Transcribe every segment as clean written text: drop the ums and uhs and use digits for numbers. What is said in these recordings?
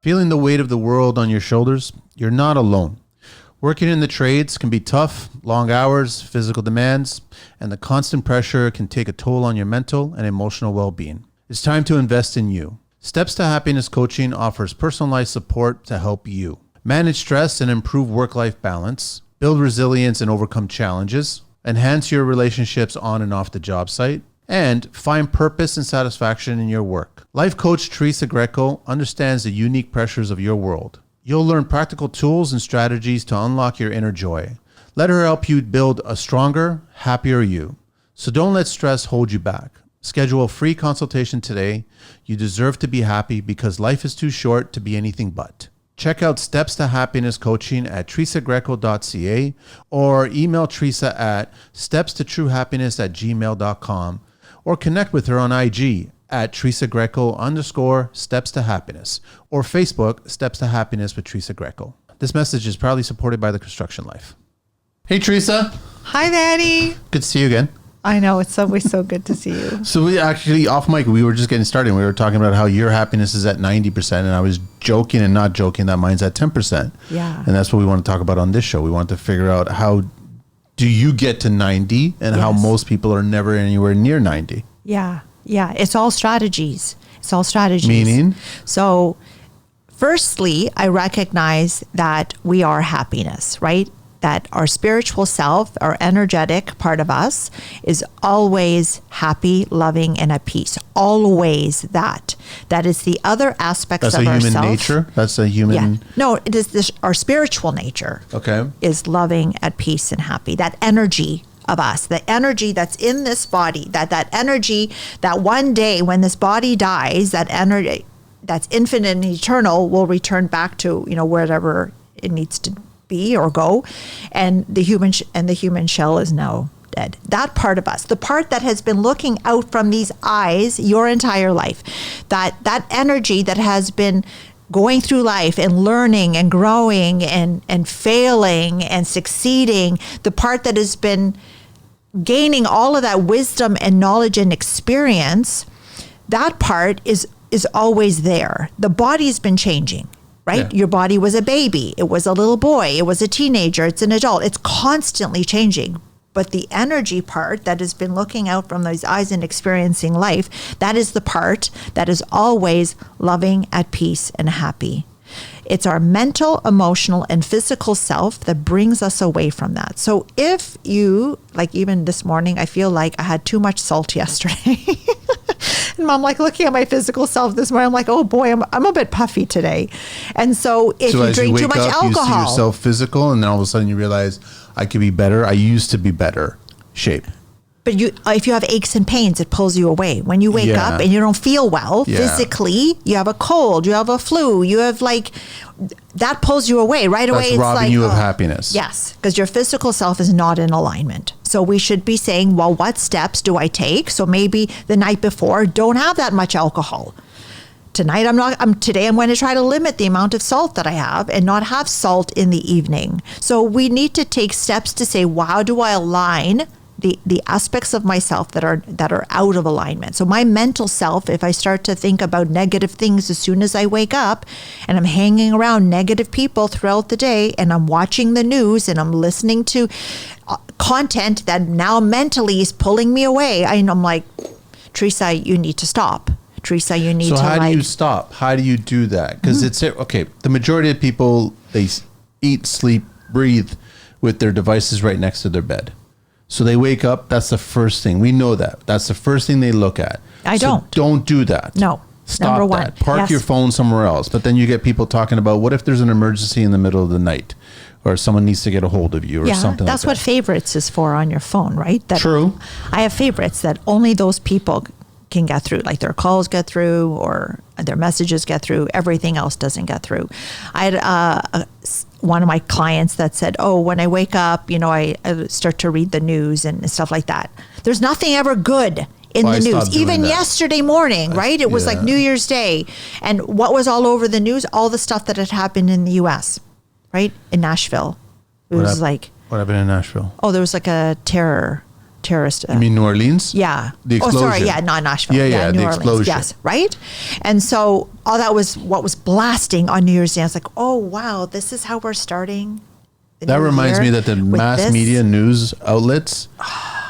Feeling the weight of the world on your shoulders? You're not alone. Working in the trades can be tough, long hours, physical demands, and the constant pressure can take a toll on your mental and emotional well-being. It's time to invest in you. Steps to Happiness Coaching offers personalized support to help you manage stress and improve work-life balance, build resilience and overcome challenges, enhance your relationships on and off the job site, and find purpose and satisfaction in your work. Life coach Teresa Greco understands the unique pressures of your world. You'll learn practical tools and strategies to unlock your inner joy. Let her help you build a stronger, happier you. So don't let stress hold you back. Schedule a free consultation today. You deserve to be happy because life is too short to be anything but. Check out Steps to Happiness Coaching at teresagreco.ca or email Teresa at stepstotruehappiness@gmail.com or connect with her on IG at Teresa Greco _Steps to Happiness or Facebook Steps to Happiness with Teresa Greco. This message is proudly supported by the Construction Life. Hey, Teresa. Hi, Daddy. Good to see you again. I know, it's always so good to see you. So we actually, off mic, we were just getting started. We were talking about how your happiness is at 90%, and I was joking and not joking that mine's at 10%. Yeah. And that's what we want to talk about on this show. We want to figure out how do you get to 90 and how most people are never anywhere near 90. Yeah. Yeah. It's all strategies. Meaning? So firstly, I recognize that we are happiness, right? That our spiritual self, our energetic part of us is always happy, loving, and at peace. Always that. That is the other aspects of ourselves. That's a human nature? That's a human... Yeah. No, it is our spiritual nature. Okay. Is loving, at peace, and happy. That energy of us, the energy that's in this body, that energy that one day when this body dies, that energy that's infinite and eternal will return back to, wherever it needs to be or go, and the human shell is now dead. That part of us, the part that has been looking out from these eyes your entire life, that energy that has been going through life and learning and growing and failing and succeeding, the part that has been gaining all of that wisdom and knowledge and experience, that part is always there. The body's been changing. Right? Yeah. Your body was a baby. It was a little boy. It was a teenager. It's an adult. It's constantly changing. But the energy part that has been looking out from those eyes and experiencing life, that is the part that is always loving, at peace, and happy. It's our mental, emotional, and physical self that brings us away from that. So if you, like even this morning, I feel like I had too much salt yesterday. And I'm like looking at my physical self this morning. I'm like, oh boy, I'm a bit puffy today. And so if you drink too much alcohol, you see yourself physical, and then all of a sudden you realize I could be better. I used to be better shape. But if you have aches and pains, it pulls you away. When you wake up and you don't feel well physically, you have a cold, you have a flu, you have that pulls you away right away. That's robbing you of happiness. Yes, because your physical self is not in alignment. So we should be saying, well, what steps do I take? So maybe the night before, don't have that much alcohol. Today I'm going to try to limit the amount of salt that I have and not have salt in the evening. So we need to take steps to say, well, how do I align the aspects of myself that are out of alignment? So my mental self, if I start to think about negative things as soon as I wake up, and I'm hanging around negative people throughout the day, and I'm watching the news and I'm listening to content that now mentally is pulling me away, I'm like, Teresa, you need to stop. Teresa, you need to. So how do you stop? How do you do that? Because it's okay. The majority of people, they eat, sleep, breathe with their devices right next to their bed. So they wake up, that's the first thing. We know that. That's the first thing they look at. Don't do that. No. Stop Number one. that. Park your phone somewhere else. But then you get people talking about, what if there's an emergency in the middle of the night? Or someone needs to get a hold of you or something like that. That's what favorites is for on your phone, right? True. I have favorites that only those people can get through, like their calls get through or their messages get through. Everything else doesn't get through. I had one of my clients that said, oh, when I wake up, I start to read the news and stuff like that. There's nothing ever good in the news. Even yesterday morning, right? It was like New Year's Day. And what was all over the news? All the stuff that had happened in the U.S., right? In Nashville. It was like... What happened in Nashville? Oh, there was like a terror terrorist. You mean New Orleans? Yeah. The Oh, sorry. explosion. Yeah, not Nashville. Yeah, New the Orleans. explosion. Yes, right? And so all that was what was blasting on New Year's Day. I was like, oh, wow, this is how we're starting. That reminds me that the mass this. media news outlets,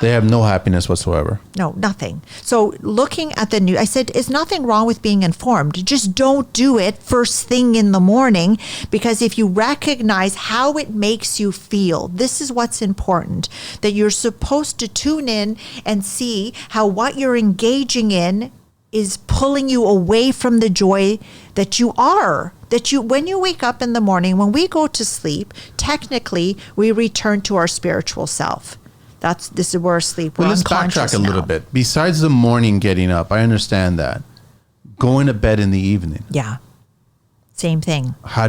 they have no happiness whatsoever. No, nothing. So looking at the news, I said, there's nothing wrong with being informed. Just don't do it first thing in the morning, because if you recognize how it makes you feel, this is what's important, that you're supposed to tune in and see how what you're engaging in is pulling you away from the joy that you are. That you, when you wake up in the morning, when we go to sleep, technically we return to our spiritual self. This is where sleep. Well, let's backtrack a little bit. Besides the morning getting up, I understand that. Going to bed in the evening. Yeah. Same thing. What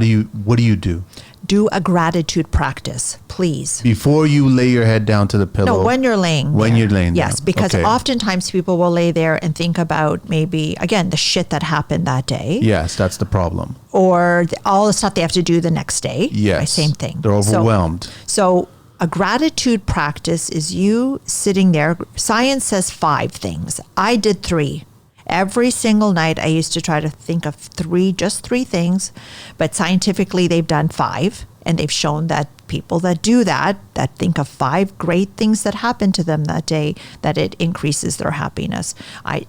do you do? Do a gratitude practice, please. Before you lay your head down to the pillow. No, when you're laying When there. you're laying down. Yes, because Okay. oftentimes people will lay there and think about maybe, again, the shit that happened that day. Yes, that's the problem. Or all the stuff they have to do the next day. Yes. Right, same thing. They're overwhelmed. So a gratitude practice is you sitting there. Science says 5 things. I did 3. Every single night I used to try to think of 3, just 3 things, but scientifically they've done 5, and they've shown that people that do that think of 5 great things that happened to them that day, that it increases their happiness.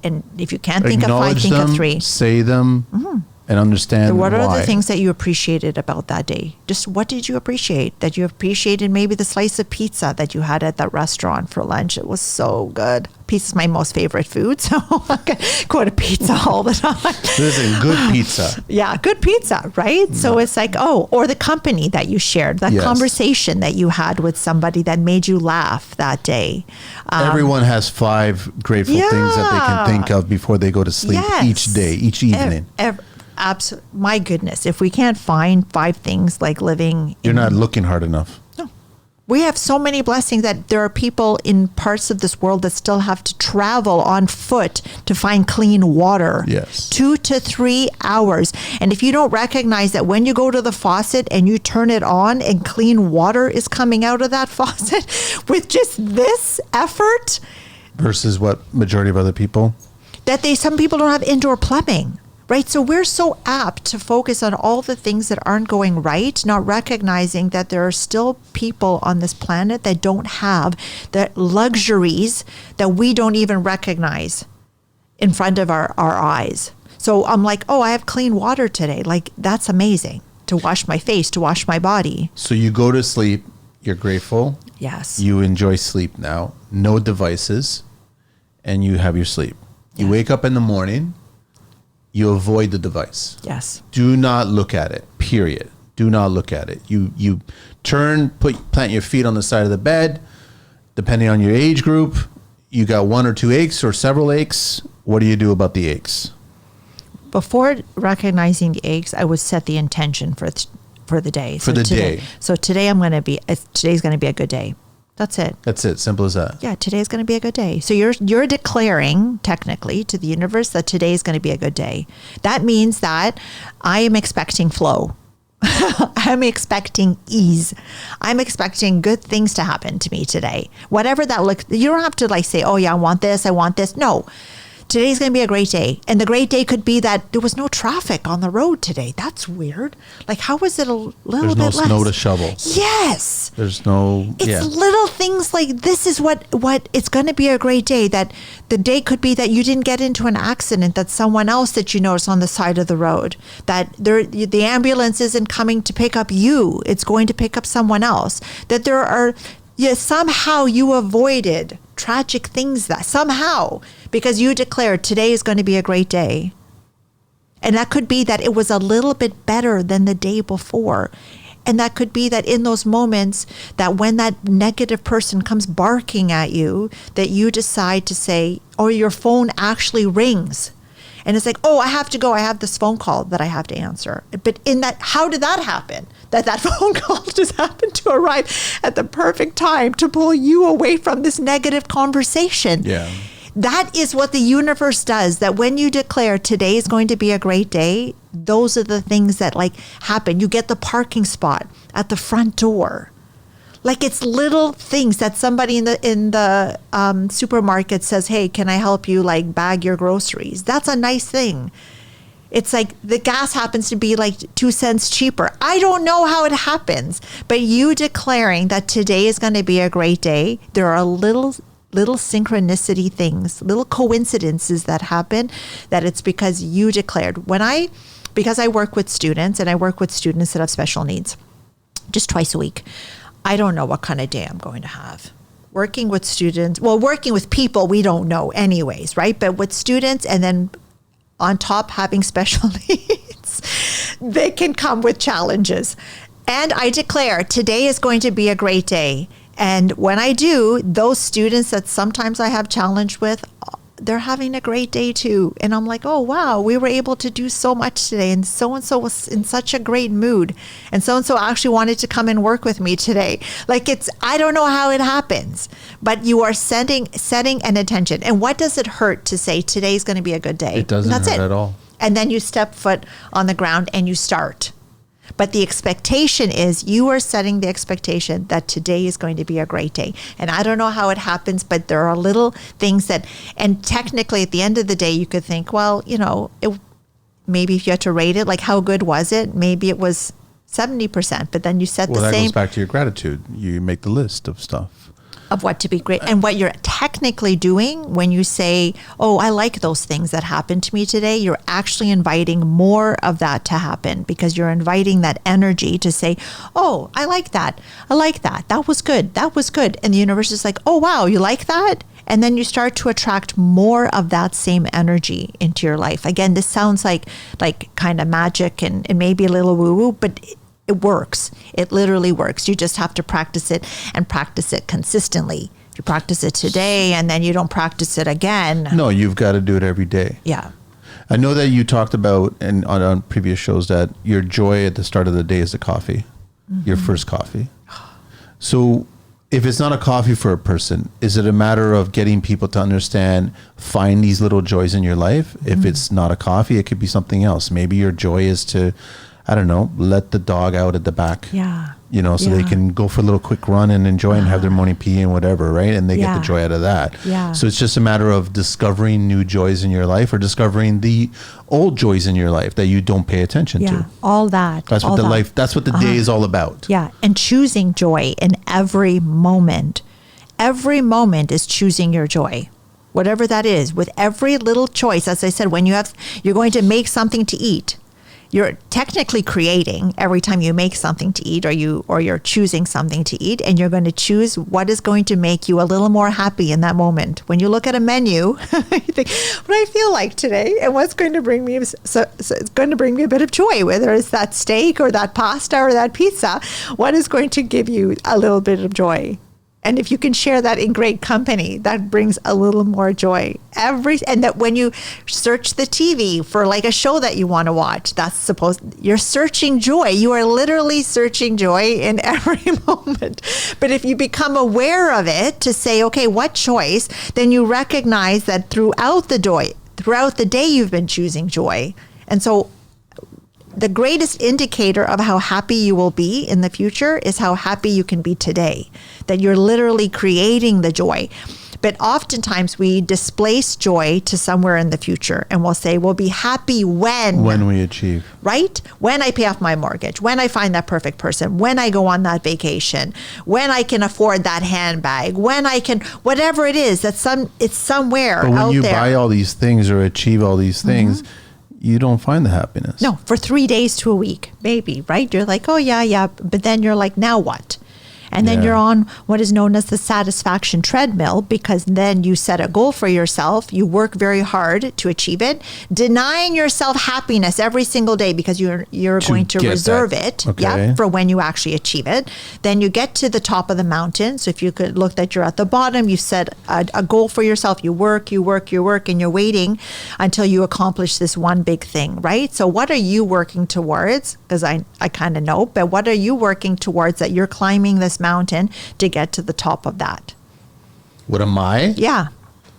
And if you can't think of 5, Acknowledge think them, of 3. say them, and understand What why. are the things that you appreciated about that day? Just what did you appreciate? That you appreciated maybe the slice of pizza that you had at that restaurant for lunch. It was so good. Pizza is my most favorite food, so I can go to pizza all the time. Listen, good pizza. Yeah, good pizza, right? So it's like, or the company that you shared, that Yes. conversation that you had with somebody that made you laugh that day. Everyone has 5 grateful things that they can think of before they go to sleep each day, each evening. Absolutely. My goodness, if we can't find 5 things like living, You're not looking hard enough. we have so many blessings that there are people in parts of this world that still have to travel on foot to find clean water. Yes. 2 to 3 hours. And if you don't recognize that when you go to the faucet and you turn it on and clean water is coming out of that faucet with just this effort, Versus what majority of other people. that some people don't have indoor plumbing. Right. So we're so apt to focus on all the things that aren't going right, not recognizing that there are still people on this planet that don't have the luxuries that we don't even recognize in front of our eyes. So I'm like, oh, I have clean water today. Like, that's amazing, to wash my face, to wash my body. So you go to sleep, you're grateful. Yes. You enjoy sleep now. No devices. And you have your sleep. You Yeah. wake up in the morning. You avoid the device. Yes. Do not look at it. Period. Do not look at it. You plant your feet on the side of the bed. Depending on your age group, you got 1 or 2 aches or several aches. What do you do about the aches? Before recognizing the aches, I would set the intention for the day. For the day. So today's going to be a good day. That's it. That's it. Simple as that. Yeah, today's going to be a good day. So you're declaring technically to the universe that today is going to be a good day. That means that I am expecting flow. I'm expecting ease. I'm expecting good things to happen to me today. Whatever that looks, you don't have to like say, oh yeah, I want this. No. Today's going to be a great day. And the great day could be that there was no traffic on the road today. That's weird. Like, how was it a little bit less? There's no snow to shovel. Yes. There's no, It's little things like this is what it's going to be a great day. That the day could be that you didn't get into an accident, that someone else that you notice on the side of the road, that the ambulance isn't coming to pick up you. It's going to pick up someone else. That there are, somehow you avoided tragic things that somehow, because you declared today is going to be a great day. And that could be that it was a little bit better than the day before. And that could be that in those moments that when that negative person comes barking at you, that you decide to say, or your phone actually rings. And it's like, oh, I have to go. I have this phone call that I have to answer. But in that, how did that happen? That phone call just happened to arrive at the perfect time to pull you away from this negative conversation. Yeah. That is what the universe does, that when you declare today is going to be a great day, those are the things that like happen. You get the parking spot at the front door. Like it's little things that somebody in the supermarket says, "Hey, can I help you like bag your groceries?" That's a nice thing. It's like the gas happens to be like 2 cents cheaper. I don't know how it happens, but you declaring that today is going to be a great day. There are little synchronicity things, little coincidences that happen, that it's because you declared. Because I work with students, and I work with students that have special needs just twice a week. I don't know what kind of day I'm going to have. Working with students, working with people, we don't know anyways, right? But with students, and then on top having special needs, they can come with challenges. And I declare today is going to be a great day. And when I do, those students that sometimes I have challenge with, they're having a great day too. And I'm like, oh, wow, we were able to do so much today. And so was in such a great mood. And so actually wanted to come and work with me today. Like I don't know how it happens, but you are setting an intention. And what does it hurt to say today's going to be a good day? It doesn't hurt at all. And then you step foot on the ground and you start. But the expectation is you are setting the expectation that today is going to be a great day. And I don't know how it happens, but there are little things and technically at the end of the day, you could think, well, maybe if you had to rate it, like how good was it? Maybe it was 70%, but then you set the same. Well, that goes back to your gratitude. You make the list of stuff. Of what to be great. And what you're technically doing when you say, oh, I like those things that happened to me today, you're actually inviting more of that to happen, because you're inviting that energy to say, oh, I like that. I like that. That was good. That was good. And the universe is like, oh, wow, you like that? And then you start to attract more of that same energy into your life. Again, this sounds like kind of magic and maybe a little woo-woo, but it works. It literally works. You just have to practice it, and practice it consistently. If you practice it today and then you don't practice it again. No, you've got to do it every day. Yeah. I know that you talked about on previous shows that your joy at the start of the day is the coffee, your first coffee. So if it's not a coffee for a person, is it a matter of getting people to understand, find these little joys in your life? If it's not a coffee, it could be something else. Maybe your joy is to, I don't know, let the dog out at the back. Yeah. So they can go for a little quick run and enjoy and have their morning pee and whatever, right? And they get the joy out of that. Yeah. So it's just a matter of discovering new joys in your life, or discovering the old joys in your life that you don't pay attention to. All that. That's what that's what the day is all about. Yeah. And choosing joy in every moment. Every moment is choosing your joy. Whatever that is, with every little choice. As I said, when you're going to make something to eat, you're technically creating every time you make something to eat, or you're choosing something to eat, and you're going to choose what is going to make you a little more happy in that moment. When you look at a menu, you think, what do I feel like today? And what's going to bring me, so it's going to bring me a bit of joy, whether it's that steak or that pasta or that pizza. What is going to give you a little bit of joy? And if you can share that in great company, that brings a little more joy. And that when you search the TV for like a show that you want to watch, you're searching joy. You are literally searching joy in every moment. But if you become aware of it to say, okay, what choice? Then you recognize that throughout the day, you've been choosing joy. And so the greatest indicator of how happy you will be in the future is how happy you can be today, that you're literally creating the joy. But oftentimes we displace joy to somewhere in the future, and we'll say, we'll be happy when we achieve, right? When I pay off my mortgage, when I find that perfect person, when I go on that vacation, when I can afford that handbag, when I can, whatever it is, it's somewhere out there. But when you buy all these things or achieve all these things, you don't find the happiness. No, for 3 days to a week, maybe, right? You're like, oh, yeah. But then you're like, now what? And then you're on what is known as the satisfaction treadmill, because then you set a goal for yourself. You work very hard to achieve it, denying yourself happiness every single day because you're going to reserve it for when you actually achieve it. Then you get to the top of the mountain. So if you could look that you're at the bottom, you set a goal for yourself. You work, and you're waiting until you accomplish this one big thing, right? So what are you working towards? Because I kind of know, but what are you working towards that you're climbing this mountain to get to the top of that? What am I? Yeah.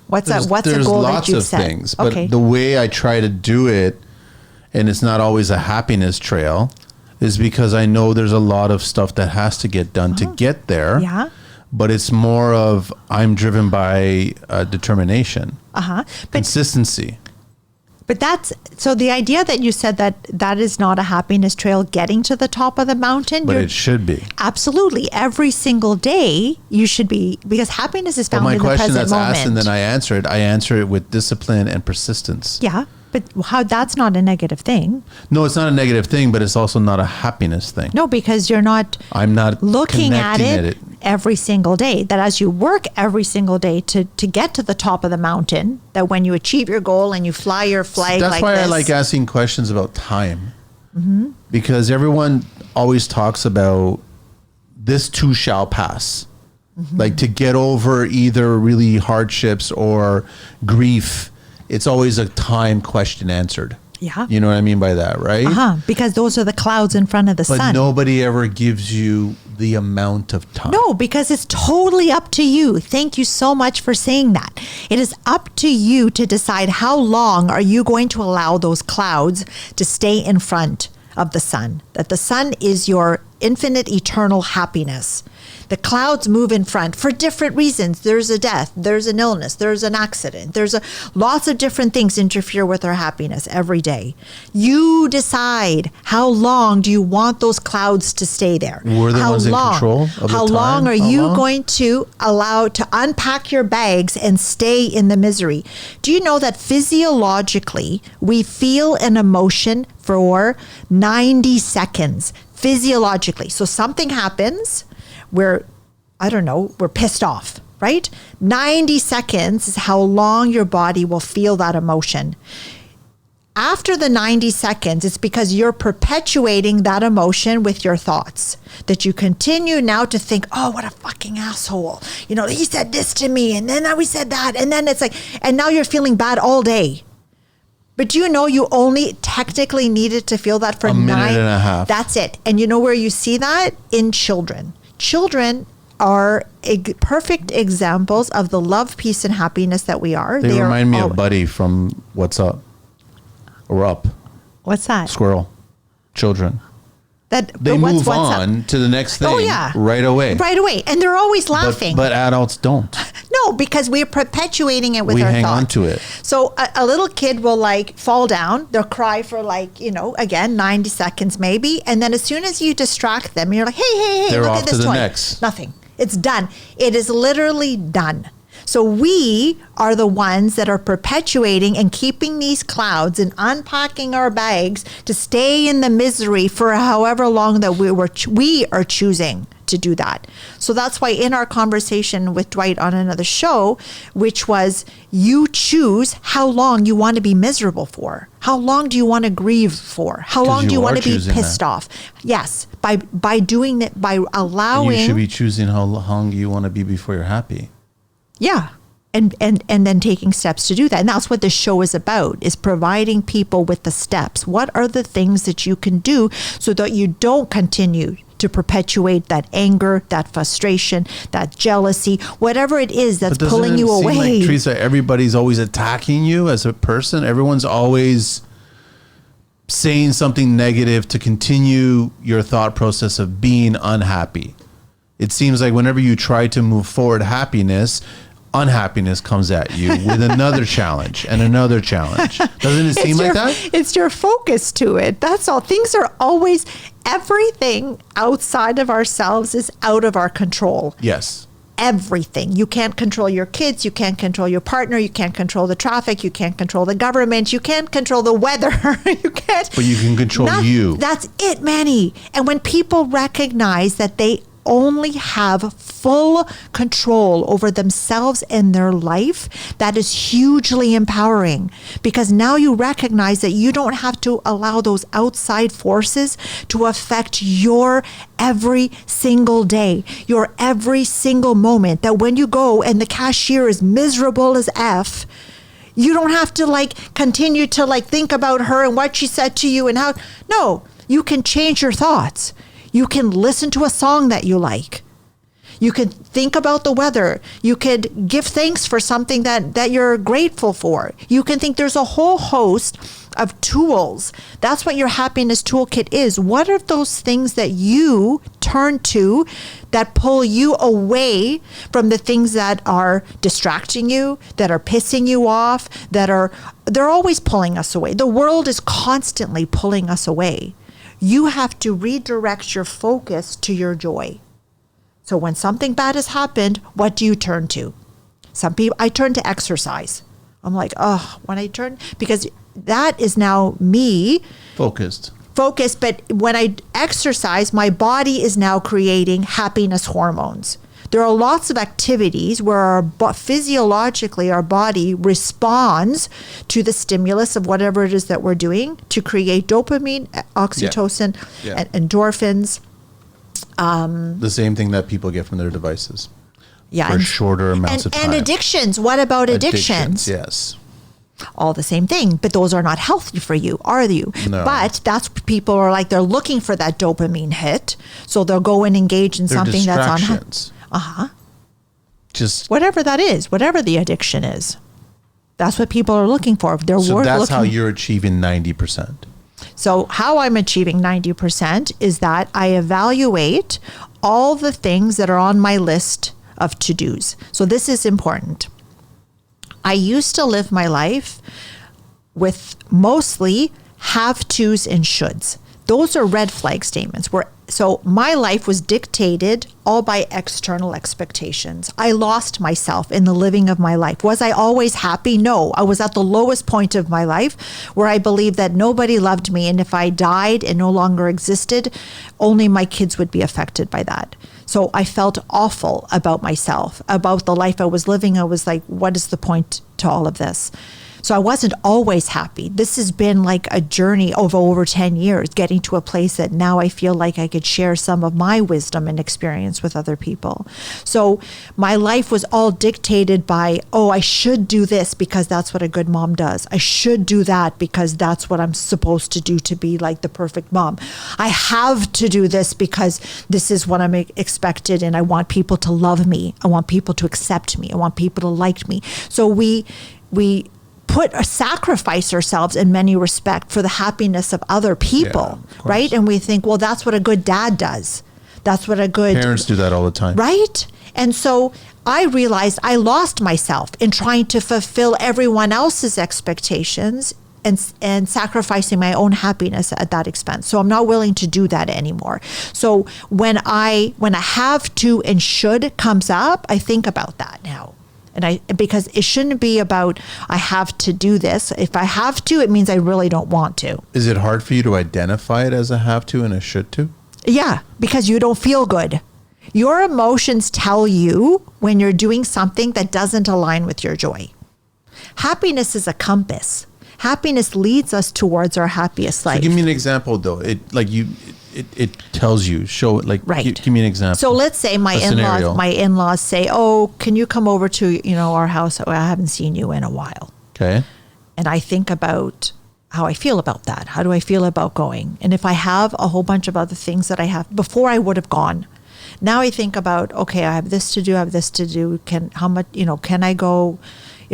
What's a goal that you've set? There's lots of things, but the way I try to do it, and it's not always a happiness trail, is because I know there's a lot of stuff that has to get done to get there. Yeah. But it's more of I'm driven by determination, But consistency. But that's so the idea that you said that is not a happiness trail getting to the top of the mountain. But it should be. Absolutely. Every single day you should be, because happiness is found in the present moment. My question that's asked and then I answer it with discipline and persistence. Yeah. But how that's not a negative thing. No, it's not a negative thing, but it's also not a happiness thing. No, because I'm not looking at it every single day. That as you work every single day to get to the top of the mountain, that when you achieve your goal and you fly your flag that's like why this. I like asking questions about time. Because everyone always talks about this too shall pass. Like to get over either really hardships or grief, it's always a time question answered. Yeah. You know what I mean by that, right? Because those are the clouds in front of the sun. But nobody ever gives you the amount of time. No, because it's totally up to you. Thank you so much for saying that. It is up to you to decide how long are you going to allow those clouds to stay in front of the sun. That the sun is your infinite eternal happiness. The clouds move in front for different reasons. There's a death, there's an illness, there's an accident, lots of different things interfere with our happiness every day. You decide how long do you want those clouds to stay there. We're the ones in control of the time. How long are you going to allow to unpack your bags and stay in the misery? Do you know that physiologically we feel an emotion for 90 seconds? Physiologically. So something happens. We're pissed off, right? 90 seconds is how long your body will feel that emotion. After the 90 seconds, it's because you're perpetuating that emotion with your thoughts. That you continue now to think, oh, what a fucking asshole. You know, he said this to me, and then we said that, and then it's like, and now you're feeling bad all day. But do you know you only technically needed to feel that for a minute and a half? That's it. And you know where you see that? In children. Children are perfect examples of the love, peace, and happiness that we are. They remind me of Buddy from What's Up? Or Up. What's that? Squirrel. Children. They move on to the next thing right away. Right away. And they're always laughing. But adults don't. No, because we're perpetuating it with our thoughts. We hang on to it. So a little kid will fall down. They'll cry for again, 90 seconds maybe. And then as soon as you distract them, you're like, hey, they're look off at this to the toy. next. Nothing. It's done. It is literally done. So we are the ones that are perpetuating and keeping these clouds and unpacking our bags to stay in the misery for however long that we are choosing to do that. So that's why in our conversation with Dwight on another show, which was you choose how long you want to be miserable for. How long do you want to grieve for? How long do you want to be pissed off? Yes, by doing it, by allowing. And you should be choosing how long you want to be before you're happy. Yeah. And then taking steps to do that. And that's what the show is about, is providing people with the steps. What are the things that you can do so that you don't continue to perpetuate that anger, that frustration, that jealousy, whatever it is that's pulling you away. Like, Teresa, everybody's always attacking you as a person. Everyone's always saying something negative to continue your thought process of being unhappy. It seems like whenever you try to move forward unhappiness comes at you with another challenge and another challenge. Doesn't it seem like that? It's your focus to it. That's all. Things are always, everything outside of ourselves is out of our control. Yes. Everything. You can't control your kids. You can't control your partner. You can't control the traffic. You can't control the government. You can't control the weather. You can't. But you can control you. That's it, Manny. And when people recognize that they only have full control over themselves and their life, that is hugely empowering, because now you recognize that you don't have to allow those outside forces to affect your every single day, your every single moment. That when you go and the cashier is miserable as F, you don't have to continue to think about her and what she said to you and how. No, you can change your thoughts. You can listen to a song that you like. You could think about the weather. You could give thanks for something that you're grateful for. You can think there's a whole host of tools. That's what your happiness toolkit is. What are those things that you turn to that pull you away from the things that are distracting you, that are pissing you off, they're always pulling us away. The world is constantly pulling us away. You have to redirect your focus to your joy. So when something bad has happened, what do you turn to? I turn to exercise. I'm like, because that is now me. Focused. But when I exercise, my body is now creating happiness hormones. There are lots of activities where physiologically our body responds to the stimulus of whatever it is that we're doing to create dopamine, oxytocin, and endorphins. The same thing that people get from their devices. Yeah, for shorter amounts of time. And addictions. What about addictions? Yes. All the same thing, but those are not healthy for you, are you? No. But that's people are like, they're looking for that dopamine hit, so they'll go and engage in something that's on. Just whatever that is, whatever the addiction is, that's what people are looking for. That's how you're achieving 90%. So how I'm achieving 90% is that I evaluate all the things that are on my list of to-dos. So this is important. I used to live my life with mostly have-tos and shoulds. Those are red flag statements. So my life was dictated all by external expectations. I lost myself in the living of my life. Was I always happy? No. I was at the lowest point of my life where I believed that nobody loved me. And if I died and no longer existed, only my kids would be affected by that. So I felt awful about myself, about the life I was living. I was like, what is the point to all of this? So I wasn't always happy. This has been like a journey of over 10 years, getting to a place that now I feel like I could share some of my wisdom and experience with other people. So my life was all dictated by, I should do this because that's what a good mom does. I should do that because that's what I'm supposed to do to be like the perfect mom. I have to do this because this is what I'm expected, and I want people to love me. I want people to accept me. I want people to like me. So we sacrifice ourselves in many respects for the happiness of other people, right? And we think, well, that's what a good dad does. That's what a good... Parents do that all the time. Right? And so I realized I lost myself in trying to fulfill everyone else's expectations and sacrificing my own happiness at that expense. So I'm not willing to do that anymore. So when a have to and should comes up, I think about that now. Because it shouldn't be about, I have to do this. If I have to, it means I really don't want to. Is it hard for you to identify it as a have to and a should to? Yeah, because you don't feel good. Your emotions tell you when you're doing something that doesn't align with your joy. Happiness is a compass. Happiness leads us towards our happiest life. So give me an example, though. It tells you, show it, like, right. Give me an example. So let's say my in-laws say, can you come over to, our house? I haven't seen you in a while. Okay. And I think about how I feel about that. How do I feel about going? And if I have a whole bunch of other things that I have before I would have gone, now I think about, okay, I have this to do. Can I go?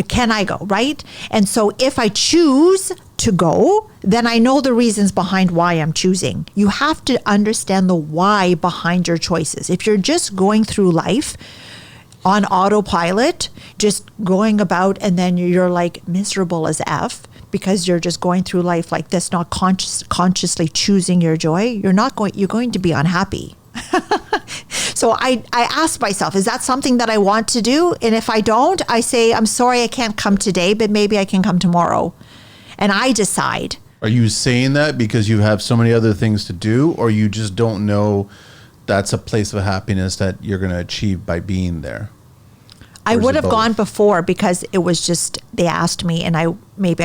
Can I go? Right? And so if I choose to go, then I know the reasons behind why I'm choosing. You have to understand the why behind your choices. If you're just going through life on autopilot, just going about, and then you're like miserable as F because you're just going through life like this, not consciously choosing your joy, you're going to be unhappy. So I ask myself, is that something that I want to do? And if I don't, I say, I'm sorry, I can't come today, but maybe I can come tomorrow. And I decide. Are you saying that because you have so many other things to do, or you just don't know that's a place of happiness that you're going to achieve by being there? I would have gone before because it was just, they asked me and I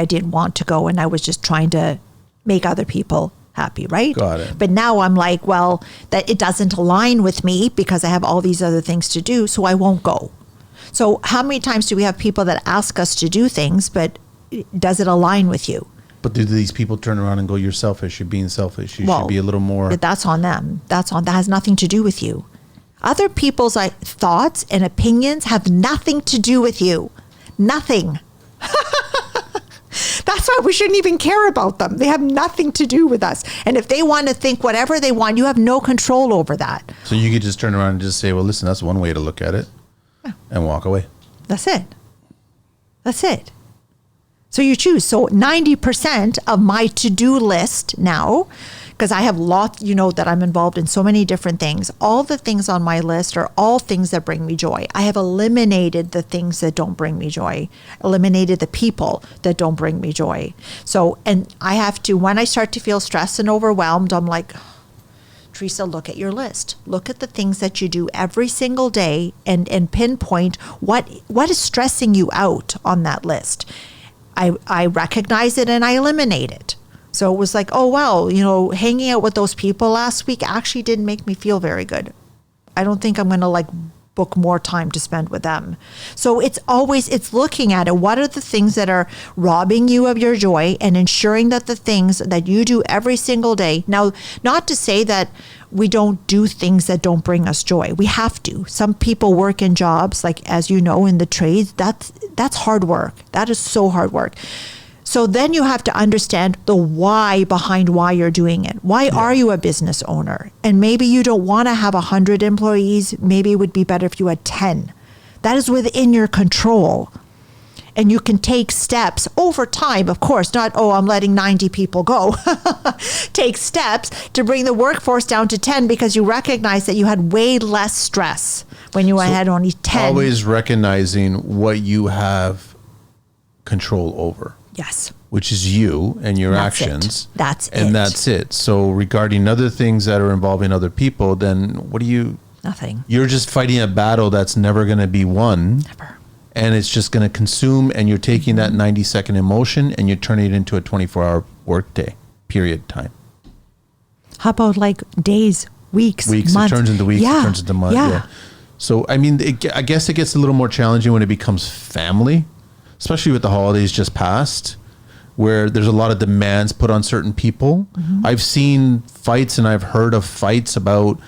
didn't want to go, and I was just trying to make other people happy, right? Got it. But now I'm like, well, that it doesn't align with me because I have all these other things to do, so I won't go. So how many times do we have people that ask us to do things, but does it align with you? But do these people turn around and go, you're selfish, you're being selfish, you should be a little more... That's on them. That has nothing to do with you. Other people's thoughts and opinions have nothing to do with you. Nothing. That's why we shouldn't even care about them. They have nothing to do with us. And if they want to think whatever they want, you have no control over that. So you could just turn around and just say, well, listen, that's one way to look at it, and walk away. That's it. That's it. So you choose. So 90% of my to-do list now, because I have lots, that I'm involved in so many different things. All the things on my list are all things that bring me joy. I have eliminated the things that don't bring me joy, eliminated the people that don't bring me joy. So, and I have to, when I start to feel stressed and overwhelmed, I'm like, Teresa, look at your list. Look at the things that you do every single day and pinpoint what is stressing you out on that list. I recognize it and I eliminate it. So it was like, oh, wow, hanging out with those people last week actually didn't make me feel very good. I don't think I'm going to book more time to spend with them. So it's looking at it. What are the things that are robbing you of your joy and ensuring that the things that you do every single day. Now, not to say that we don't do things that don't bring us joy. We have to. Some people work in jobs, like, as you know, in the trades. That's hard work. That is so hard work. So then you have to understand the why behind why you're doing it. Why are you a business owner? And maybe you don't want to have 100 employees. Maybe it would be better if you had 10. That is within your control. And you can take steps over time, of course, not, I'm letting 90 people go. Take steps to bring the workforce down to 10 because you recognize that you had way less stress when you had only 10. Always recognizing what you have control over. Yes. Which is you and your actions. That's it. And that's it. So regarding other things that are involving other people, then what do you... Nothing. You're just fighting a battle that's never going to be won. Never. And it's just going to consume, and you're taking that 90-second emotion and you're turning it into a 24-hour workday, period time. How about days, weeks, months? It turns into weeks, it turns into months. Yeah. So, I mean, I guess it gets a little more challenging when it becomes family, especially with the holidays just passed, where there's a lot of demands put on certain people. Mm-hmm. I've seen fights and I've heard of fights about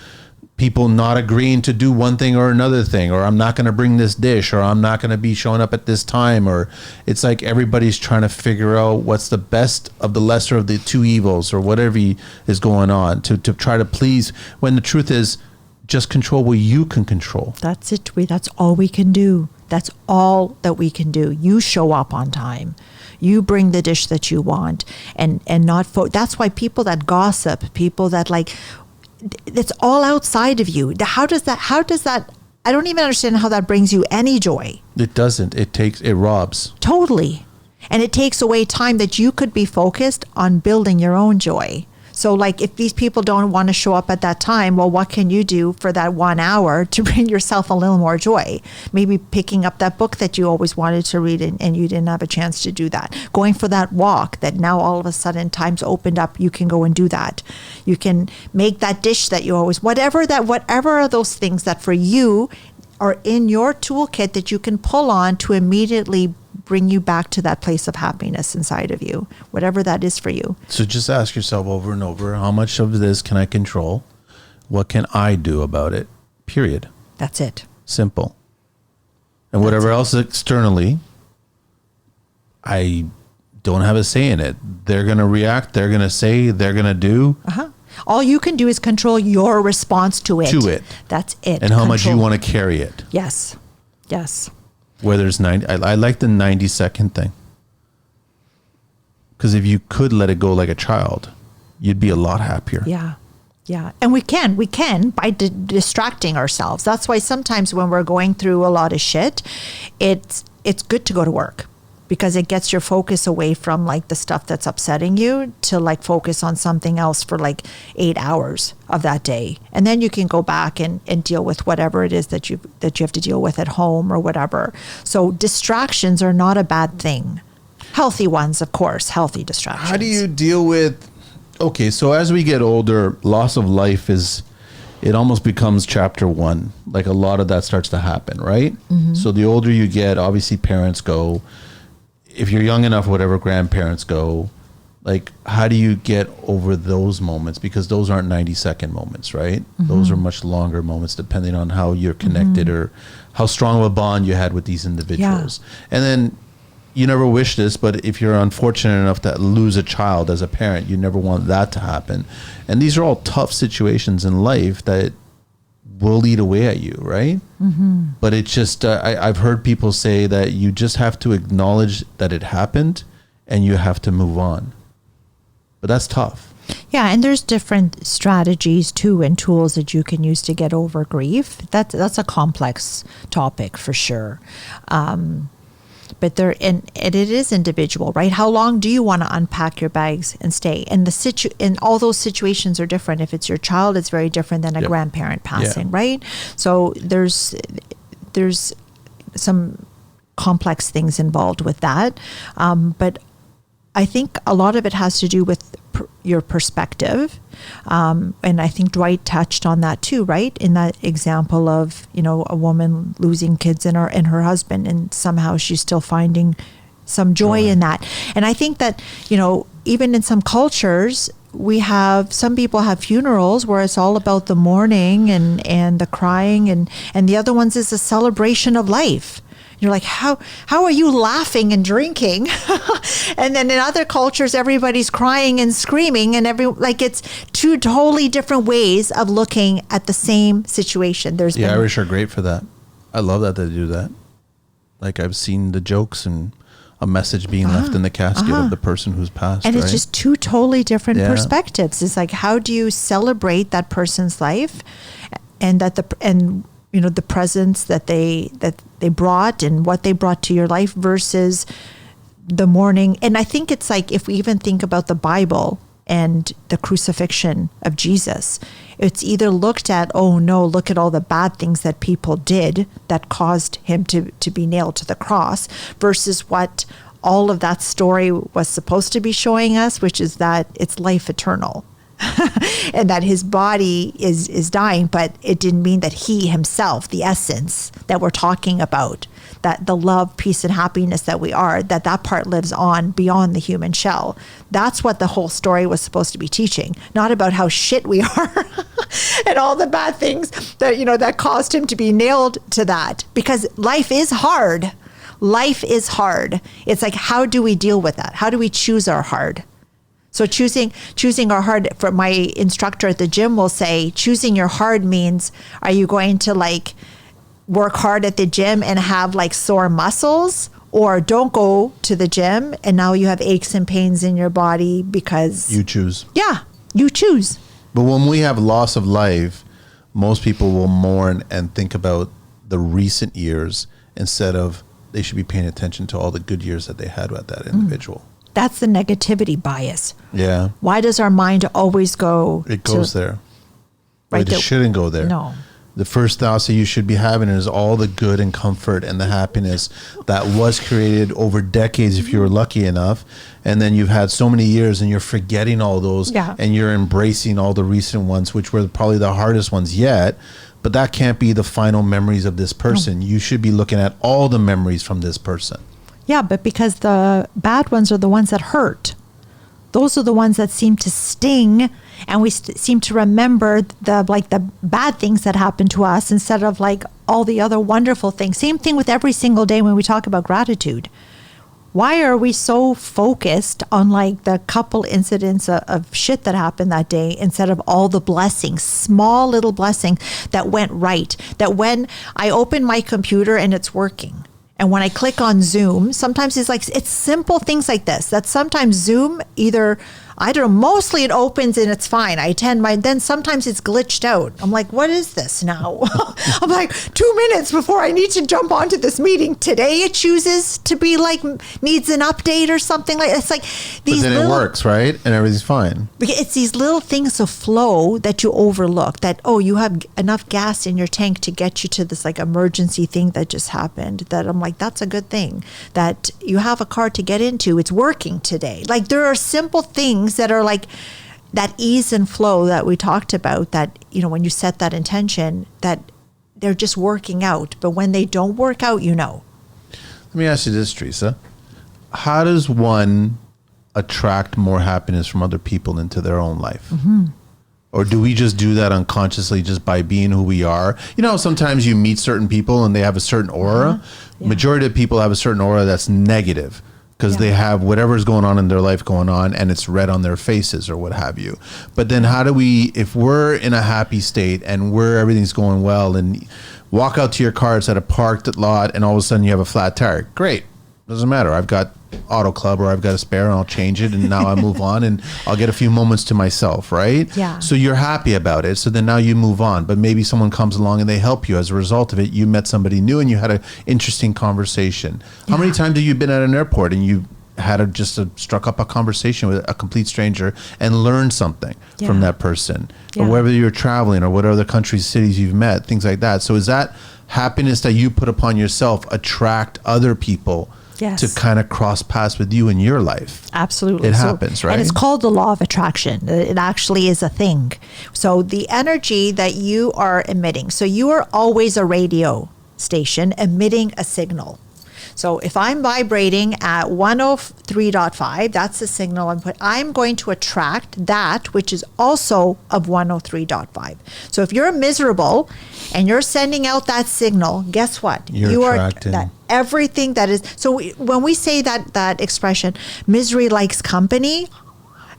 people not agreeing to do one thing or another thing, or I'm not going to bring this dish, or I'm not going to be showing up at this time, or it's like everybody's trying to figure out what's the best of the lesser of the two evils, or whatever is going on to try to please, when the truth is just control what you can control. That's it. That's all we can do. That's all that we can do. You show up on time. You bring the dish that you want, and not that's why people that gossip, people that it's all outside of you. How does that, I don't even understand how that brings you any joy. It doesn't. It robs. Totally. And it takes away time that you could be focused on building your own joy. So if these people don't want to show up at that time, well, what can you do for that 1 hour to bring yourself a little more joy? Maybe picking up that book that you always wanted to read and you didn't have a chance to do that. Going for that walk that now all of a sudden time's opened up, you can go and do that. You can make that dish that you always, whatever are those things that for you are in your toolkit that you can pull on to immediately bring you back to that place of happiness inside of you, whatever that is for you. So just ask yourself over and over, how much of this can I control? What can I do about it? Period. That's it. Simple. And whatever else externally, I don't have a say in it. They're going to react. They're going to say, they're going to do. Uh-huh. All you can do is control your response to it. That's it. And how much you want to carry it. Yes. Yes. Whether it's 90, I like the 90-second thing. Because if you could let it go like a child, you'd be a lot happier. Yeah. Yeah. And we can by distracting ourselves. That's why sometimes when we're going through a lot of shit, it's good to go to work, because it gets your focus away from the stuff that's upsetting you to focus on something else for 8 hours of that day. And then you can go back and deal with whatever it is that you have to deal with at home or whatever. So distractions are not a bad thing. Healthy ones, of course, healthy distractions. How do you deal with, so as we get older, loss of life it almost becomes chapter 1. A lot of that starts to happen, right? Mm-hmm. So the older you get, obviously parents go. If you're young enough, whatever, grandparents go. Like, how do you get over those moments? Because those aren't 90-second moments, right? Those are much longer moments depending on how you're connected or how strong of a bond you had with these individuals. And then you never wish this, but if you're unfortunate enough to lose a child as a parent, you never want that to happen. And these are all tough situations in life that will eat away at you, right? But it's just, I've heard people say that you just have to acknowledge that it happened and you have to move on. But that's tough. Yeah, and there's different strategies too and tools that you can use to get over grief. That's a complex topic for sure. But it is individual, right? How long do you want to unpack your bags and stay? And and all those situations are different. If it's your child, it's very different than a grandparent passing, right? So there's some complex things involved with that. But I think a lot of it has to do with your perspective. And I think Dwight touched on that too, right? In that example of, a woman losing kids and her husband, and somehow she's still finding some joy in that. And I think that, even in some cultures, some people have funerals where it's all about the mourning and the crying, and the other ones is a celebration of life. You're like, how are you laughing and drinking? And then in other cultures, everybody's crying and screaming, and it's two totally different ways of looking at the same situation. The Irish are great for that. I love that they do that. Like, I've seen the jokes and a message being left in the casket of the person who's passed. And it's just two totally different perspectives. It's like, how do you celebrate that person's life, and the presence that they brought and what they brought to your life versus the mourning. And I think it's like, if we even think about the Bible and the crucifixion of Jesus, it's either looked at, oh no, look at all the bad things that people did that caused him to be nailed to the cross, versus what all of that story was supposed to be showing us, which is that it's life eternal. And that his body is dying, but it didn't mean that he himself, the essence that we're talking about, that the love, peace, and happiness that we are, that part lives on beyond the human shell. That's what the whole story was supposed to be teaching, not about how shit we are and all the bad things that caused him to be nailed to that. Because life is hard. Life is hard. It's like, how do we deal with that? How do we choose our hard? So choosing our hard, for my instructor at the gym will say, choosing your hard means, are you going to work hard at the gym and have sore muscles, or don't go to the gym and now you have aches and pains in your body because you choose. Yeah, you choose. But when we have loss of life, most people will mourn and think about the recent years instead of they should be paying attention to all the good years that they had with that individual. That's the negativity bias. Yeah. Why does our mind always go? It goes there. Right. It shouldn't go there. No. The first thoughts that you should be having is all the good and comfort and the happiness that was created over decades, if you were lucky enough. And then you've had so many years and you're forgetting all those, and you're embracing all the recent ones, which were probably the hardest ones yet. But that can't be the final memories of this person. No. You should be looking at all the memories from this person. Yeah, but because the bad ones are the ones that hurt. Those are the ones that seem to sting, and we seem to remember the bad things that happened to us instead of all the other wonderful things. Same thing with every single day when we talk about gratitude. Why are we so focused on the couple incidents of shit that happened that day instead of all the blessings, small little blessings that went right, that when I open my computer and it's working, and when I click on Zoom, sometimes it's simple things like this, that sometimes Zoom either, I don't know, mostly it opens and it's fine. I attend then sometimes it's glitched out. I'm like, what is this now? I'm like, 2 minutes before I need to jump onto this meeting. Today it chooses to be needs an update or something it's like these. But then it works, right? And everything's fine. It's these little things of flow that you overlook, that, you have enough gas in your tank to get you to this emergency thing that just happened, that I'm like, that's a good thing, that you have a car to get into. It's working today. There are simple things that are that ease and flow that we talked about, that, when you set that intention, that they're just working out. But when they don't work out, Let me ask you this, Teresa. How does one attract more happiness from other people into their own life? Or do we just do that unconsciously just by being who we are? You know, sometimes you meet certain people and they have a certain aura. Majority of people have a certain aura that's negative because they have whatever's going on in their life going on, and it's red on their faces or what have you. But then how do we, if we're in a happy state and everything's going well, and walk out to your car, it's at a parked lot, and all of a sudden you have a flat tire. Great. Doesn't matter. I've got Auto Club, or I've got a spare, and I'll change it, and now I move on, and I'll get a few moments to myself, right? Yeah. So you're happy about it. So then now you move on, but maybe someone comes along and they help you. As a result of it, you met somebody new and you had an interesting conversation. How many times have you been at an airport and you had struck up a conversation with a complete stranger and learned something from that person, or wherever you're traveling, or what other countries, cities you've met, things like that. So is that happiness that you put upon yourself attract other people to kind of cross paths with you in your life? Absolutely. It happens, right? And it's called the law of attraction. It actually is a thing. So the energy that you are emitting, so you are always a radio station emitting a signal. So if I'm vibrating at 103.5, that's the signal I'm going to attract that which is also of 103.5. So if you're miserable and you're sending out that signal, guess what? You are attracting that everything that is. So when we say that expression, misery likes company,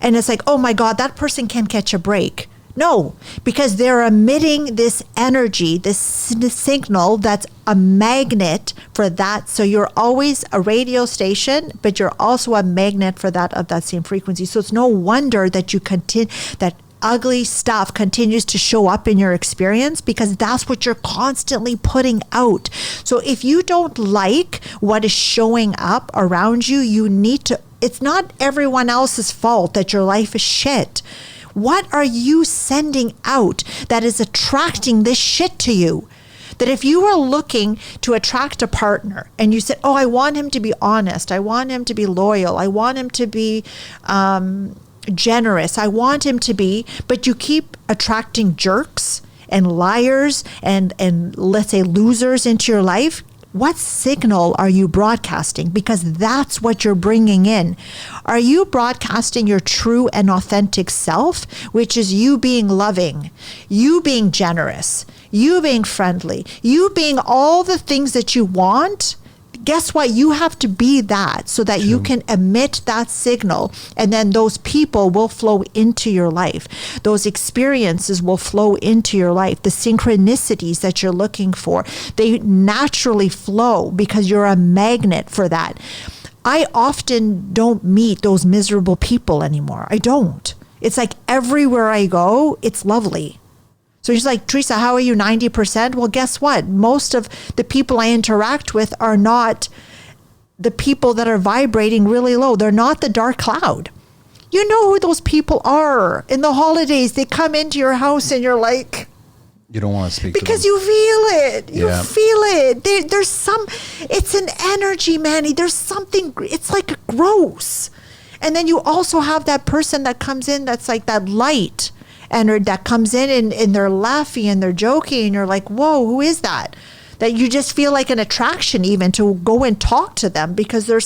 and it's like, oh my God, that person can catch a break. No, because they're emitting this energy, this signal that's a magnet for that. So you're always a radio station, but you're also a magnet for that of that same frequency. So it's no wonder that you continue, that ugly stuff continues to show up in your experience, because that's what you're constantly putting out. So if you don't like what is showing up around you, you need to, it's not everyone else's fault that your life is shit. What are you sending out that is attracting this shit to you? That if you were looking to attract a partner and you said, oh, I want him to be honest, I want him to be loyal, I want him to be generous, I want him to be, but you keep attracting jerks and liars and let's say losers into your life, what signal are you broadcasting? Because that's what you're bringing in. Are you broadcasting your true and authentic self, which is you being loving, you being generous, you being friendly, you being all the things that you want? Guess what? You have to be that so that you can emit that signal, and then those people will flow into your life. Those experiences will flow into your life. The synchronicities that you're looking for, they naturally flow because you're a magnet for that. I often don't meet those miserable people anymore. I don't. It's like everywhere I go, it's lovely. So she's like, Teresa, how are you 90%? Well, guess what? Most of the people I interact with are not the people that are vibrating really low. They're not the dark cloud. You know who those people are. In the holidays, they come into your house and you're like... You don't want to speak because to them. you feel it. You feel it. There's some... It's an energy, Manny. There's something... It's like gross. And then you also have that person that comes in that's like that light... and that comes in and they're laughing and they're joking and you're like, whoa, who is that? That you just feel like an attraction even to go and talk to them, because there's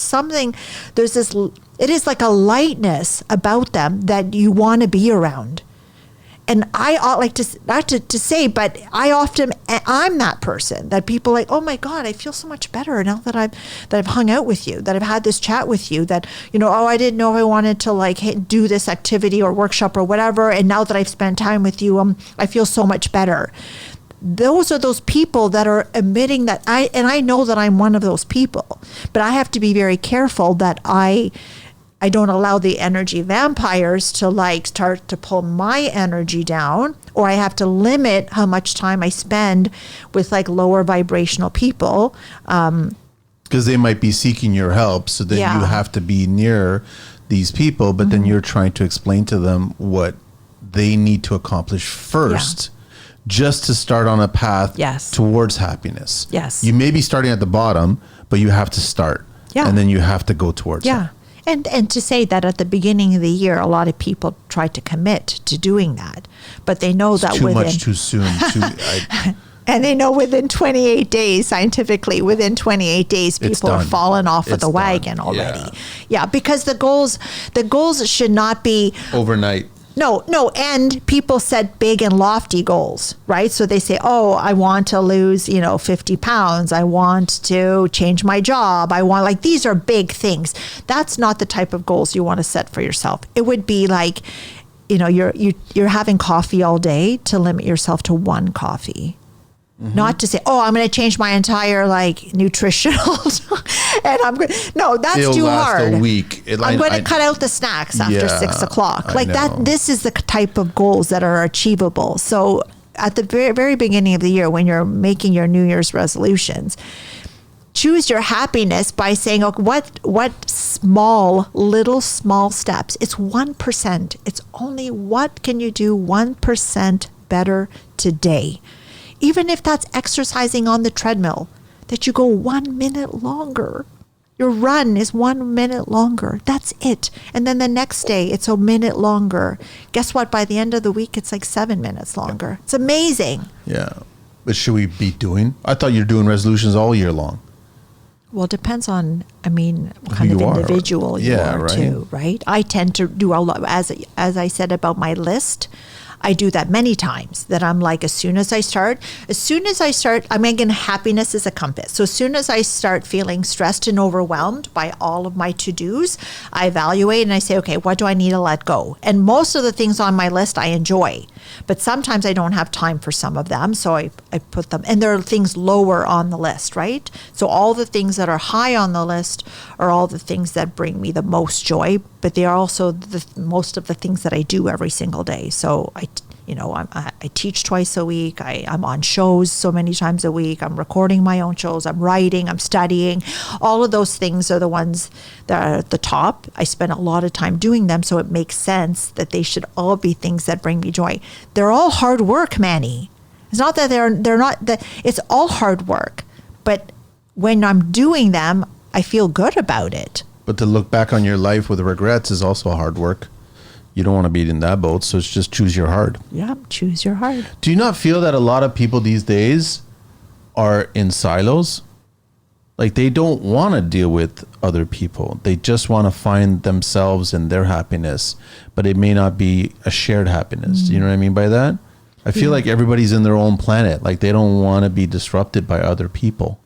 this, it is like a lightness about them that you want to be around. And I like to, not to say, but I'm that person that people like, oh my God, I feel so much better now that I've hung out with you, that I've had this chat with you, that, you know, oh, I didn't know I wanted to like do this activity or workshop or whatever. And now that I've spent time with you, I feel so much better. Those are those people that are emitting that. I know that I'm one of those people, but I have to be very careful that I don't allow the energy vampires to like start to pull my energy down, or I have to limit how much time I spend with like lower vibrational people. Because they might be seeking your help. So then you have to be near these people, but then you're trying to explain to them what they need to accomplish first, just to start on a path towards happiness. Yes. You may be starting at the bottom, but you have to start. Yeah. And then you have to go towards it. And to say that at the beginning of the year, a lot of people try to commit to doing that, but they know that too much too soon. And they know within 28 days, scientifically, within 28 days, people are falling off of the wagon already. Yeah, because the goals should not be overnight. No, and people set big and lofty goals, right? So they say, oh, I want to lose, 50 pounds. I want to change my job. These are big things. That's not the type of goals you want to set for yourself. It would be like, you're having coffee all day, to limit yourself to one coffee. Mm-hmm. Not to say, oh, I'm going to change my entire nutritional, and I'm going. No, that's It'll too last hard. A week. I'm going to cut out the snacks after 6 o'clock. That. This is the type of goals that are achievable. So at the very, very beginning of the year, when you're making your New Year's resolutions, choose your happiness by saying, okay, what small steps. It's 1%. It's only what can you do 1% better today. Even if that's exercising on the treadmill, that you go 1 minute longer. Your run is 1 minute longer. That's it. And then the next day, it's a minute longer. Guess what? By the end of the week, it's like 7 minutes longer. It's amazing. Yeah. But should we be doing? I thought you're doing resolutions all year long. Well, it depends on, what kind of individual you are too, right? I tend to do a lot, as I said about my list, I do that many times, that I'm like, as soon as I start, I'm making happiness as a compass. So as soon as I start feeling stressed and overwhelmed by all of my to-dos, I evaluate and I say, okay, what do I need to let go? And most of the things on my list I enjoy, but sometimes I don't have time for some of them. So I put them, and there are things lower on the list, right? So all the things that are high on the list are all the things that bring me the most joy, but they are also most of the things that I do every single day. So I teach twice a week. I'm on shows so many times a week. I'm recording my own shows. I'm writing. I'm studying. All of those things are the ones that are at the top. I spend a lot of time doing them, so it makes sense that they should all be things that bring me joy. They're all hard work, Manny. It's not that they're not that. It's all hard work, but when I'm doing them, I feel good about it. But to look back on your life with regrets is also hard work. You don't want to be in that boat, so it's just choose your hard. Yeah, choose your hard. Do you not feel that a lot of people these days are in silos? Like, they don't want to deal with other people. They just want to find themselves and their happiness, but it may not be a shared happiness. Do you know what I mean by that? I feel like everybody's in their own planet. Like, they don't want to be disrupted by other people.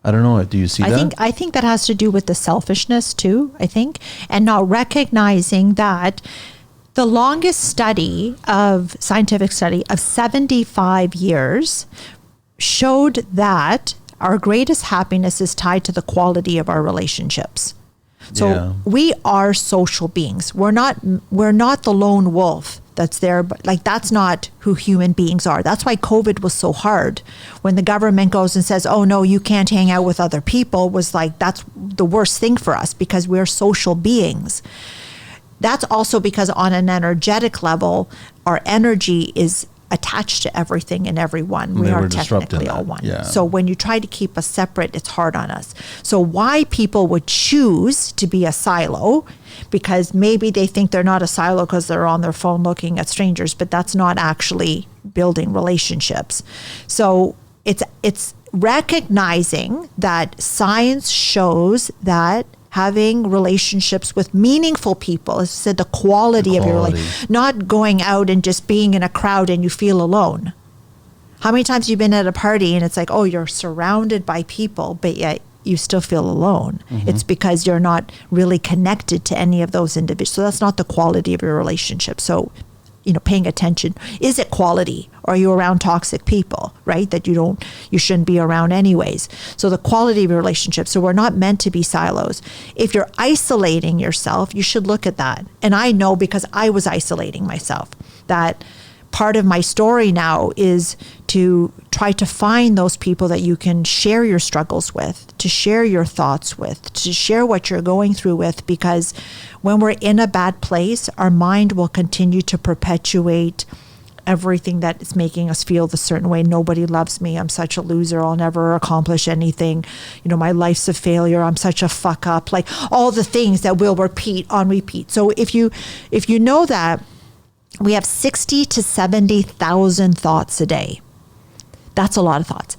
I don't know. Do you see that? I think that has to do with the selfishness too, and not recognizing that the longest scientific study of 75 years showed that our greatest happiness is tied to the quality of our relationships. So we are social beings. We're not the lone wolf that's there, but that's not who human beings are. That's why COVID was so hard. When the government goes and says, oh no, you can't hang out with other people, was that's the worst thing for us, because we're social beings. That's also because on an energetic level, our energy is attached to everything and everyone. We are technically all one. Yeah. So when you try to keep us separate, it's hard on us. So why people would choose to be a silo, because maybe they think they're not a silo because they're on their phone looking at strangers, but that's not actually building relationships. So it's recognizing that science shows that having relationships with meaningful people, as I said, the quality of your life, not going out and just being in a crowd and you feel alone. How many times have you been at a party and it's like, oh, you're surrounded by people, but yet you still feel alone? Mm-hmm. It's because you're not really connected to any of those individuals. So that's not the quality of your relationship. So, paying attention, is it quality, or are you around toxic people, right? That you shouldn't be around anyways. So the quality of your relationship. So we're not meant to be silos. If you're isolating yourself, you should look at that. And I know, because I was isolating myself, that part of my story now is to try to find those people that you can share your struggles with, to share your thoughts with, to share what you're going through with, because when we're in a bad place, our mind will continue to perpetuate everything that is making us feel the certain way. Nobody loves me. I'm such a loser. I'll never accomplish anything. My life's a failure. I'm such a fuck up. Like all the things that will repeat on repeat. So if you know that we have 60 to 70,000 thoughts a day, That's a lot of thoughts.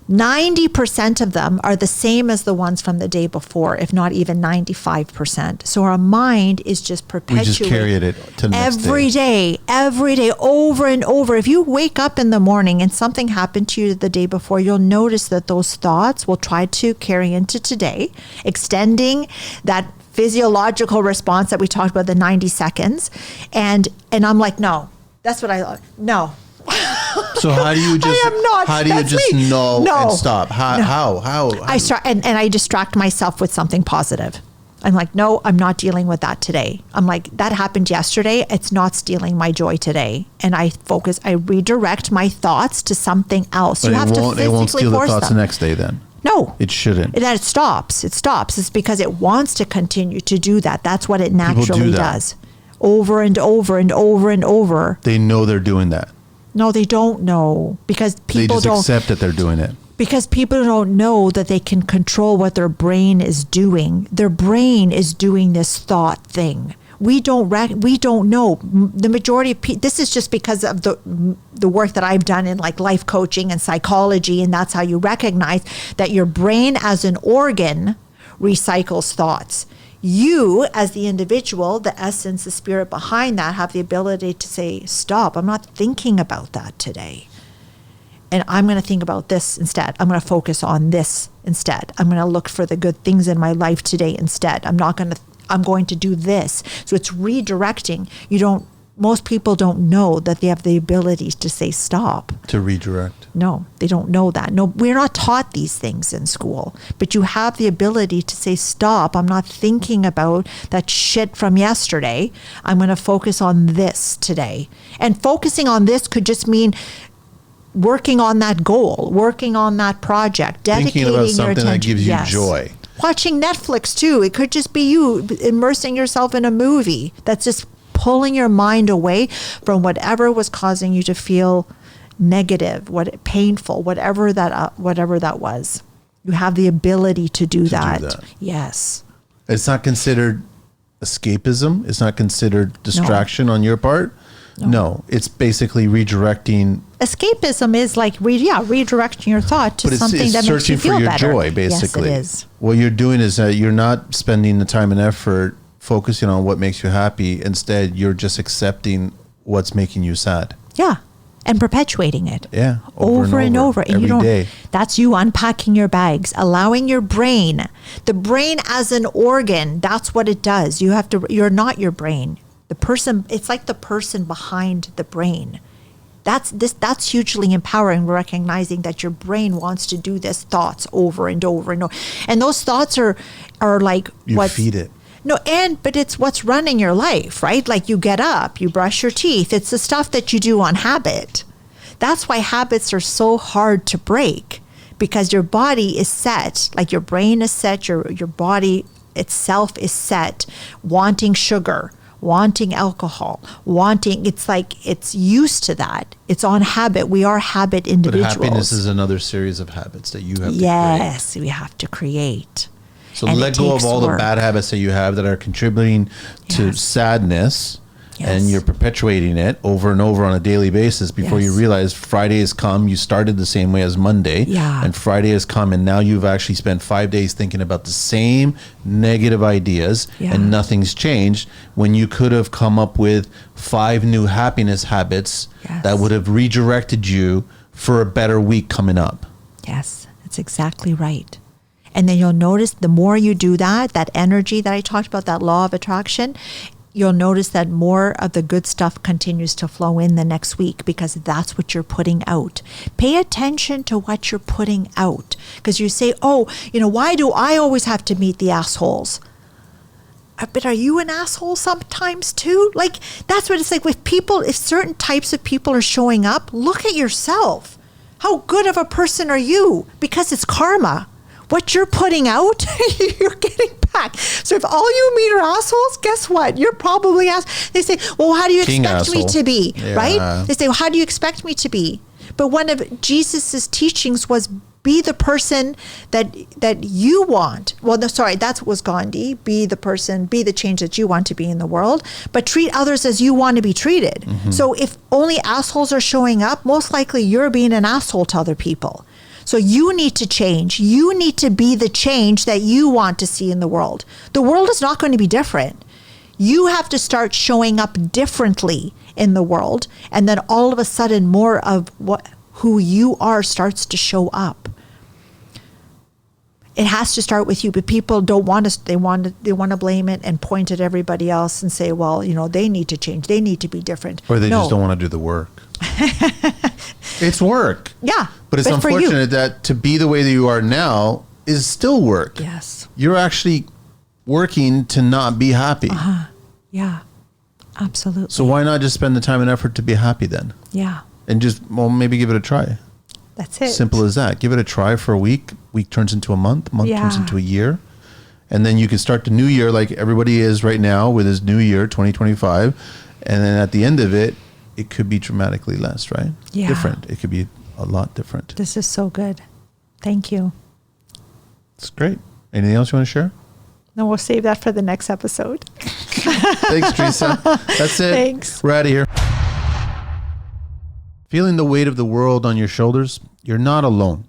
90% of them are the same as the ones from the day before, if not even 95%. So our mind is just perpetuating. We just carry it to the next day. Every day, over and over. If you wake up in the morning and something happened to you the day before, you'll notice that those thoughts will try to carry into today, extending that physiological response that we talked about, the 90 seconds. And I'm like, no, that's what I love. No. So how do you just? I am not. How do you That's just me. know No. and stop? How? I start and I distract myself with something positive. I'm like, no, I'm not dealing with that today. I'm like, that happened yesterday. It's not stealing my joy today. And I redirect my thoughts to something else. But you have to physically it won't steal the force thoughts them. the next day then. No. It shouldn't. It stops. It stops. It's because it wants to continue to do that. That's what it naturally does. Over and over and over and over. They know they're doing that. No, they don't know, because people They just accept that they're doing it. Because people don't know that they can control what their brain is doing. Their brain is doing this thought thing. We don't know. The majority of people, this is just because of the work that I've done in like life coaching and psychology, and that's how you recognize that your brain as an organ recycles thoughts. You, as the individual, the essence, the spirit behind that, have the ability to say, stop, I'm not thinking about that today. And I'm going to think about this instead. I'm going to focus on this instead. I'm going to look for the good things in my life today instead. I'm going to do this. So it's redirecting. Most people don't know that they have the ability to say stop. To redirect. No, they don't know that. No, we're not taught these things in school, but you have the ability to say stop. I'm not thinking about that shit from yesterday. I'm going to focus on this today. And focusing on this could just mean working on that goal, working on that project, dedicating Thinking about your something attention. that gives you Yes. joy. Watching Netflix too. It could just be you immersing yourself in a movie that's just pulling your mind away from whatever was causing you to feel negative, painful, whatever that was. You have the ability to do that. Yes. It's not considered escapism. It's not considered distraction on your part. No, it's basically redirecting. Escapism is like redirecting your thought to something that makes you feel better. Searching for your joy, basically. Yes, it is. What you're doing is that you're not spending the time and effort focusing on what makes you happy. Instead, you're just accepting what's making you sad. Yeah. And perpetuating it. Yeah. Over and over. And every day. That's you unpacking your bags, allowing your brain, the brain as an organ, that's what it does. You're not your brain. It's like the person behind the brain. That's hugely empowering, recognizing that your brain wants to do this thoughts over and over and over. And those thoughts are like you feed it. No, but it's what's running your life, right? Like you get up, you brush your teeth. It's the stuff that you do on habit. That's why habits are so hard to break, because your body is set, like your brain is set, your body itself is set, wanting sugar, wanting alcohol, it's like it's used to that. It's on habit. We are habit individuals. But happiness is another series of habits that you have to create. Yes, we have to create. So let go of all the bad habits that you have that are contributing to sadness, and you're perpetuating it over and over on a daily basis before you realize Friday has come. You started the same way as Monday, and Friday has come, and now you've actually spent 5 days thinking about the same negative ideas, and nothing's changed, when you could have come up with 5 new happiness habits that would have redirected you for a better week coming up. Yes, that's exactly right. And then you'll notice the more you do that energy that I talked about, that law of attraction, you'll notice that more of the good stuff continues to flow in the next week, because that's what you're putting out. Pay attention to what you're putting out. Because you say, why do I always have to meet the assholes? But are you an asshole sometimes too? Like, that's what it's like with people. If certain types of people are showing up, look at yourself. How good of a person are you? Because it's karma. What you're putting out, you're getting back. So if all you meet are assholes, guess what? You're probably They say, well, how do you expect me to be? Right? They say, well, how do you expect me to be? But one of Jesus's teachings was Be the person that you want. Well, no, sorry, that was Gandhi. Be the person, be the change that you want to be in the world, but treat others as you want to be treated. Mm-hmm. So if only assholes are showing up, most likely you're being an asshole to other people. So you need to change. You need to be the change that you want to see in the world. The world is not going to be different. You have to start showing up differently in the world, and then all of a sudden more of who you are starts to show up. It has to start with you, but people don't want to. They want to blame it and point at everybody else and say, well, they need to change. They need to be different. Or they just don't want to do the work. It's work. Yeah. But it's unfortunate that to be the way that you are now is still work. Yes. You're actually working to not be happy. Yeah. Absolutely. So why not just spend the time and effort to be happy then? Yeah. And just, maybe give it a try. That's it. Simple as that. Give it a try for a week. Week turns into a month. Month turns into a year. And then you can start the new year like everybody is right now with this new year, 2025. And then at the end of it, it could be dramatically less, right? Yeah. Different. It could be a lot different. This is so good. Thank you. It's great. Anything else you want to share? No, we'll save that for the next episode. Thanks, Teresa. That's it. Thanks. We're out of here. Feeling the weight of the world on your shoulders? You're not alone.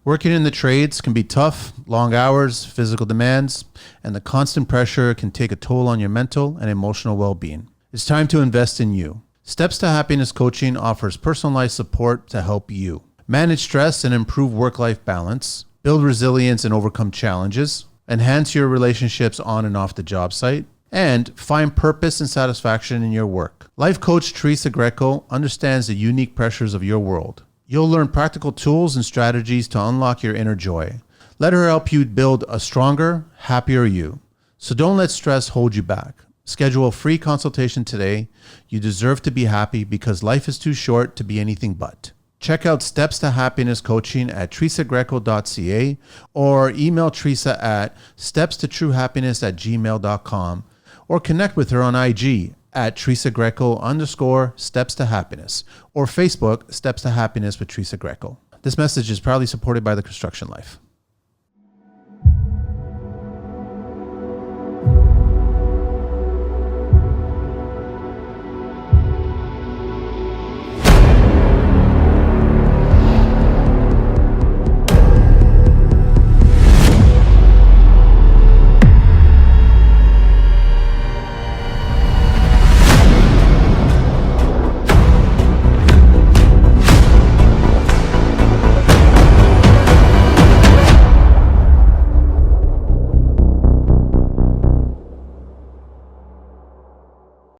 Working in the trades can be tough, long hours, physical demands, and the constant pressure can take a toll on your mental and emotional well-being. It's time to invest in you. Steps to Happiness Coaching offers personalized support to help you manage stress and improve work-life balance, build resilience and overcome challenges, enhance your relationships on and off the job site, and find purpose and satisfaction in your work. Life coach Teresa Greco understands the unique pressures of your world. You'll learn practical tools and strategies to unlock your inner joy. Let her help you build a stronger, happier you. So don't let stress hold you back. Schedule a free consultation today. You deserve to be happy because life is too short to be anything but. Check out Steps to Happiness Coaching at teresagreco.ca or email Teresa at stepstotruehappiness@gmail.com or connect with her on IG at Teresa Greco _Steps to Happiness or Facebook Steps to Happiness with Teresa Greco. This message is proudly supported by The Construction Life.